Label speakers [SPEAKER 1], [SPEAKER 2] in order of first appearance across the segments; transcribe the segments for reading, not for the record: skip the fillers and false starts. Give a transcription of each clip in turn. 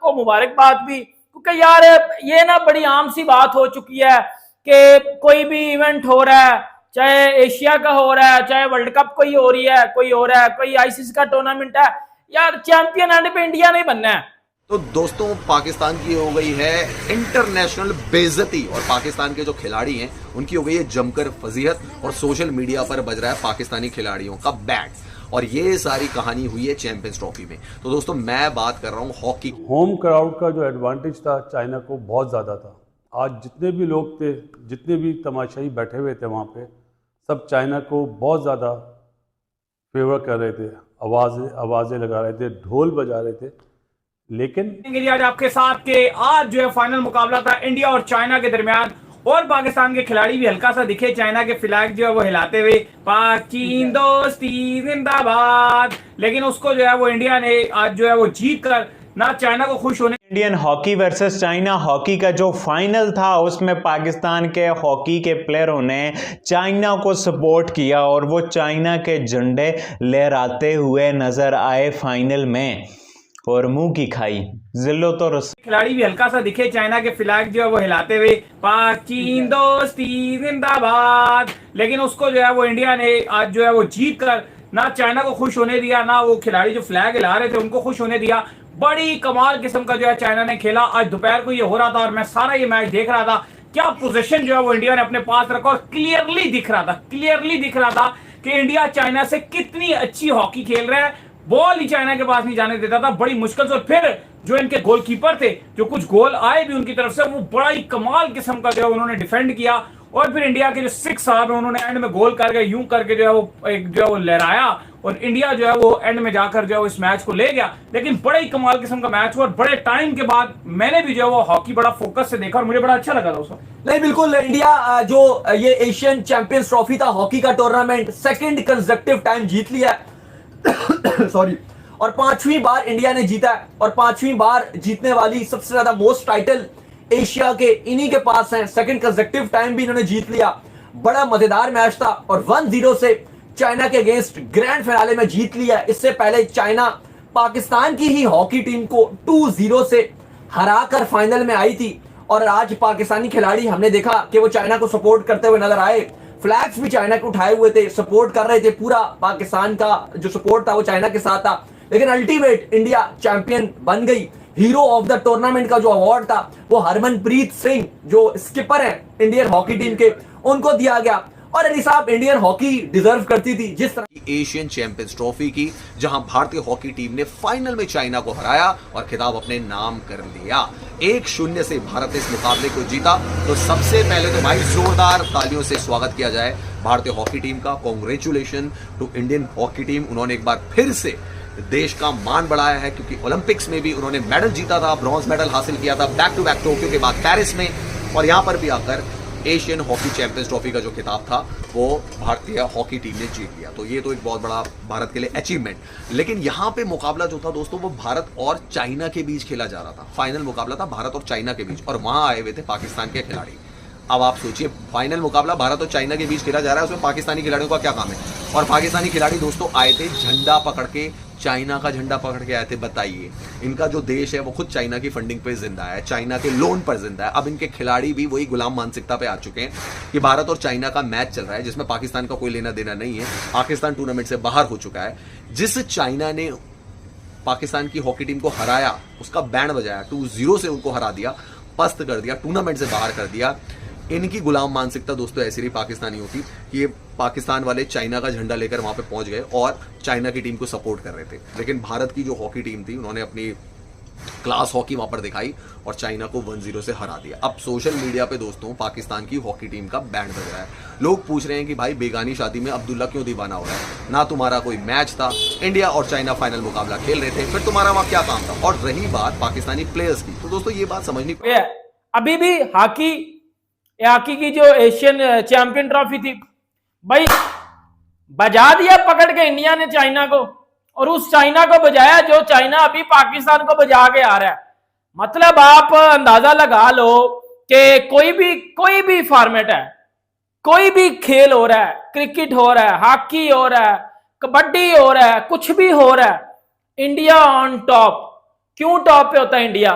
[SPEAKER 1] सबको मुबारकबाद भी, क्योंकि यार ये ना बड़ी आम सी बात हो चुकी है कि कोई भी इवेंट हो रहा है, चाहे एशिया का हो रहा है, चाहे वर्ल्ड कप कोई हो रही है, कोई हो रहा है, कोई आईसीसी का टूर्नामेंट है, यार चैंपियन एंड पे इंडिया नहीं बनना है।
[SPEAKER 2] तो दोस्तों पाकिस्तान की हो गई है इंटरनेशनल बेइज्जती और पाकिस्तान के जो खिलाड़ी हैं उनकी हो गई है जमकर फजीहत और सोशल मीडिया पर बज रहा है पाकिस्तानी खिलाड़ियों का बैंड और ये सारी कहानी हुई है चैंपियंस ट्रॉफी में। तो दोस्तों मैं बात कर रहा हूँ हॉकी।
[SPEAKER 3] होम क्राउड का जो एडवांटेज था चाइना को बहुत ज़्यादा था। आज जितने भी लोग थे, जितने भी तमाशाई बैठे हुए थे वहाँ पे, सब चाइना को बहुत ज़्यादा फेवर कर रहे थे, आवाज़ें लगा रहे थे, ढोल बजा रहे थे। लेकिन
[SPEAKER 4] आज आपके साथ के आज जो है फाइनल मुकाबला था इंडिया और चाइना के दरमियान और पाकिस्तान के खिलाड़ी भी हल्का सा दिखे चाइना के फ्लैग जो है वो हिलाते हुए, पाक चीन दोस्ती जिंदाबाद, लेकिन उसको जो है वो इंडिया ने आज जो है वो जीत कर ना चाइना को खुश होने।
[SPEAKER 5] Indian hockey versus China hockey का जो फाइनल था उसमें पाकिस्तान के हॉकी के प्लेयरों ने चाइना को सपोर्ट किया और वो चाइना के झंडे लहराते हुए नजर आए फाइनल में और मुंह की खाई जिल्लो तो
[SPEAKER 4] खिलाड़ी भी हल्का सा दिखे चाइना के फ्लैग जो है वो हिलाते हुए, पाक चीन दोस्ती जिंदाबाद, लेकिन उसको जो है वो इंडिया ने आज जो है वो जीत कर ना चाइना को खुश होने दिया, ना वो खिलाड़ी जो फ्लैग हिला रहे थे उनको खुश होने दिया। बड़ी कमाल किस्म का जो है चाइना ने खेला। आज दोपहर को ये हो रहा था और मैं सारा ये मैच देख रहा था। क्या पोजीशन जो है वो इंडिया ने अपने पास रखा और क्लियरली दिख रहा था कि इंडिया चाइना से कितनी अच्छी हॉकी खेल रहा है। बॉल ही चाइना के पास नहीं जाने देता था बड़ी मुश्किल से, और फिर जो इनके गोलकीपर थे, जो कुछ गोल आए भी उनकी तरफ से, वो बड़ा ही कमाल किस्म का जो है उन्होंने डिफेंड किया। और फिर इंडिया के जो 6 साहब है उन्होंने एंड में गोल करके यूं करके जो है वो एक जो है वो लहराया और इंडिया जो है वो एंड में जाकर जो है वो इस मैच को ले गया। लेकिन बड़ा ही कमाल किस्म का मैच हुआ और बड़े टाइम के बाद मैंने भी जो है वो हॉकी बड़ा फोकस से देखा और मुझे बड़ा अच्छा लगा दोस्तों।
[SPEAKER 6] नहीं बिल्कुल, इंडिया जो ये एशियन चैंपियंस ट्रॉफी था हॉकी का टूर्नामेंट सेकंड कंसेक्टिव टाइम जीत लिया सॉरी, और 5वीं बार इंडिया ने जीता है और 5वीं बार जीतने वाली सबसे ज्यादा मोस्ट टाइटल एशिया के इन्हीं के पास हैं। सेकंड कंसेक्टिव टाइम भी इन्होंने जीत लिया। बड़ा मजेदार मैच था और 1-0 से चाइना के अगेंस्ट ग्रैंड फिनाले में जीत लिया। इससे पहले चाइना पाकिस्तान की ही हॉकी टीम को 2-0 से हराकर फाइनल में आई थी और आज पाकिस्तानी खिलाड़ी हमने देखा कि वो चाइना को सपोर्ट करते हुए नजर आए। फ्लैग्स भी चाइना के उठाए हुए थे, सपोर्ट कर रहे थे। पूरा पाकिस्तान का जो सपोर्ट था वो चाइना के साथ था। लेकिन अल्टीमेट इंडिया चैंपियन बन गई। हीरो ऑफ द टूर्नामेंट का जो अवार्ड था वो हरमनप्रीत सिंह जो स्किपर है इंडियन हॉकी टीम के, उनको दिया गया। और अली साहब, इंडियन हॉकी डिजर्व करती थी जिस तरह
[SPEAKER 2] एशियन चैंपियंस ट्रॉफी की, जहां भारतीय हॉकी टीम ने फाइनल में चाइना को हराया और खिताब अपने नाम कर लिया। 1-0 से भारत ने इस मुकाबले को जीता। तो सबसे पहले तो भाई जोरदार तालियों से स्वागत किया जाए भारतीय हॉकी टीम का। Congratulation to Indian hockey team. उन्होंने एक बार फिर से देश का मान बढ़ाया है क्योंकि ओलंपिक्स में भी उन्होंने मेडल जीता था, ब्रॉन्ज मेडल हासिल किया था बैक टू बैक टोक्यो के बाद पेरिस में, और यहां पर भी आकर एशियन हॉकी चैंपियंस ट्रॉफी का जो खिताब था वो भारतीय हॉकी टीम ने जीत लिया। तो ये तो एक बहुत बड़ा भारत के लिए अचीवमेंट। लेकिन यहाँ पे मुकाबला जो था दोस्तों वो भारत और चाइना के बीच खेला जा रहा था। फाइनल मुकाबला था भारत और चाइना के बीच और वहां आए हुए थे पाकिस्तान के खिलाड़ी। अब आप सोचिए, फाइनल मुकाबला भारत और चाइना के बीच खेला जा रहा है, उसमें पाकिस्तानी खिलाड़ियों का क्या काम है। और पाकिस्तानी खिलाड़ी दोस्तों आए थे झंडा पकड़ के, चाइना का झंडा पकड़ के आए थे। बताइए, इनका जो देश है वो खुद चाइना की फंडिंग पे जिंदा है, चाइना के लोन पर जिंदा है। अब इनके खिलाड़ी भी वही गुलाम मानसिकता पे आ चुके हैं कि भारत और चाइना का मैच चल रहा है जिसमें पाकिस्तान का कोई लेना देना नहीं है। पाकिस्तान टूर्नामेंट से बाहर हो चुका है। जिस चाइना ने पाकिस्तान की हॉकी टीम को हराया, उसका बैंड बजाया, 2-0 से उनको हरा दिया, पस्त कर दिया, टूर्नामेंट से बाहर कर दिया। इनकी गुलाम मानसिकता दोस्तों ऐसी रही पाकिस्तानियों की कि ये पाकिस्तान वाले चाइना का झंडा लेकर वहां पे पहुंच गए और चाइना की टीम को सपोर्ट कर रहे थे। लेकिन भारत की जो हॉकी टीम थी उन्होंने अपनी क्लास हॉकी वहां पर दिखाई और चाइना को 1-0 से हरा दिया। अब सोशल मीडिया पे दोस्तों पाकिस्तान की हॉकी टीम का बैंड बज रहा है। लोग पूछ रहे हैं कि भाई बेगानी शादी में अब्दुल्ला क्यों दीवाना हो रहा है? ना तुम्हारा कोई मैच था, इंडिया और चाइना फाइनल मुकाबला खेल रहे थे, फिर तुम्हारा वहां क्या काम था? और रही बात पाकिस्तानी प्लेयर्स की, तो दोस्तों ये बात समझनी
[SPEAKER 1] अभी भी हॉकी की जो एशियन चैंपियन ट्रॉफी थी भाई, बजा दिया पकड़ के इंडिया ने चाइना को, और उस चाइना को बजाया जो चाइना अभी पाकिस्तान को बजा के आ रहा है। मतलब आप अंदाजा लगा लो कि कोई भी फॉर्मेट है, कोई भी खेल हो रहा है, क्रिकेट हो रहा है, हॉकी हो रहा है, कबड्डी हो रहा है, कुछ भी हो रहा है, इंडिया ऑन टॉप। क्यों टॉप पे होता है इंडिया?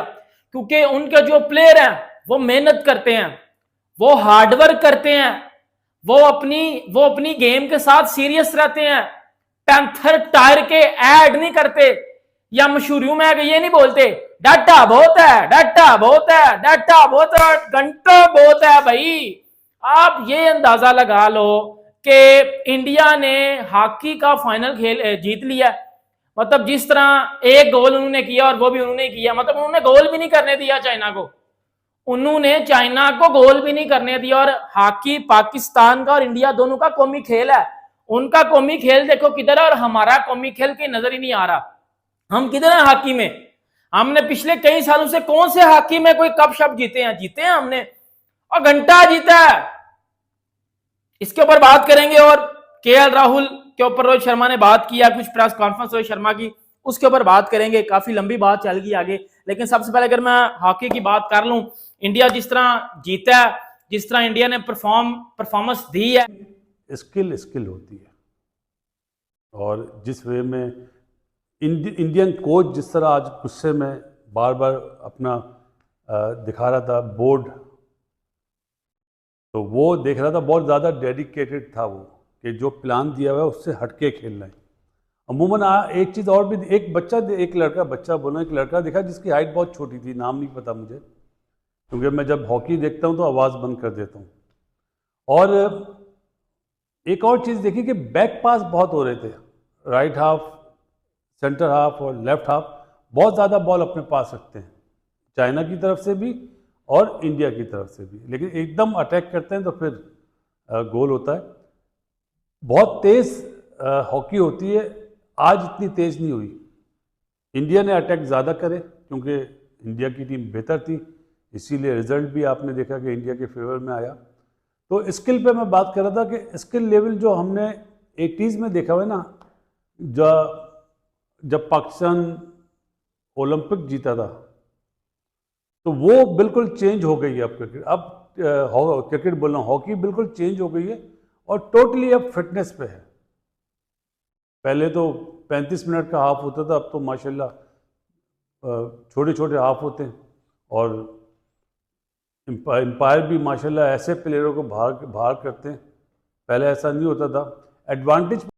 [SPEAKER 1] क्योंकि उनके जो प्लेयर हैं वो मेहनत करते हैं, वो हार्डवर्क करते हैं, वो अपनी गेम के साथ सीरियस रहते हैं, पैंथर टायर के ऐड नहीं करते, या मशहूरियों में ये नहीं बोलते डाटा बहुत है, डाटा बहुत है, डाटा बहुत है, घंटा बहुत है। भाई आप ये अंदाजा लगा लो कि इंडिया ने हॉकी का फाइनल खेल जीत लिया। मतलब जिस तरह एक गोल उन्होंने किया और वो भी उन्होंने किया, मतलब उन्होंने गोल भी नहीं करने दिया चाइना को, उन्होंने चाइना को गोल भी नहीं करने दिया। और हॉकी पाकिस्तान का और इंडिया दोनों का कौमी खेल है, उनका कौमी खेल देखो किधर है और हमारा कौमी खेल कहीं नजर ही नहीं आ रहा। हम किधर हैं हॉकी में? हमने पिछले कई सालों से कौन से हॉकी में कोई कप शप जीते हैं? जीते हैं हमने, और घंटा जीता है। इसके ऊपर बात करेंगे। और केएल राहुल के ऊपर रोहित शर्मा ने बात किया, कुछ प्रेस कॉन्फ्रेंस रोहित शर्मा की, उसके ऊपर बात करेंगे। काफी लंबी बात चल गई आगे, लेकिन सबसे पहले अगर मैं हॉकी की बात कर लूं, इंडिया जिस तरह जीता है, जिस तरह इंडिया ने परफॉर्मेंस दी है,
[SPEAKER 3] स्किल होती है। और जिस वे में इंडियन कोच जिस तरह आज गुस्से में बार बार अपना दिखा रहा था बोर्ड, तो वो देख रहा था बहुत ज़्यादा डेडिकेटेड था वो, कि जो प्लान दिया हुआ है उससे हटके खेलना है। अमूमन एक चीज़ और भी, एक बच्चा बोला, एक लड़का देखा जिसकी हाइट बहुत छोटी थी, नाम नहीं पता मुझे, क्योंकि मैं जब हॉकी देखता हूँ तो आवाज़ बंद कर देता हूँ। और एक और चीज़ देखी कि बैक पास बहुत हो रहे थे, राइट हाफ, सेंटर हाफ और लेफ्ट हाफ बहुत ज़्यादा बॉल अपने पास रखते हैं, चाइना की तरफ से भी और इंडिया की तरफ से भी, लेकिन एकदम अटैक करते हैं तो फिर गोल होता है। बहुत तेज़ हॉकी होती है, आज इतनी तेज़ नहीं हुई। इंडिया ने अटैक ज़्यादा करे क्योंकि इंडिया की टीम बेहतर थी, इसीलिए रिजल्ट भी आपने देखा कि इंडिया के फेवर में आया। तो स्किल पे मैं बात कर रहा था कि स्किल लेवल जो हमने 80s में देखा हुआ है ना, जब पाकिस्तान ओलंपिक जीता था, तो वो बिल्कुल चेंज हो गई है अब क्रिकेट। अब क्रिकेट बोल रहा हूँ, हॉकी बिल्कुल चेंज हो गई है और टोटली अब फिटनेस पे है। पहले तो 35 मिनट का हाफ होता था, अब तो माशाल्लाह छोटे छोटे हाफ होते हैं। और एम्पायर भी माशाल्लाह ऐसे प्लेयरों को बाहर करते हैं, पहले ऐसा नहीं होता था। एडवांटेज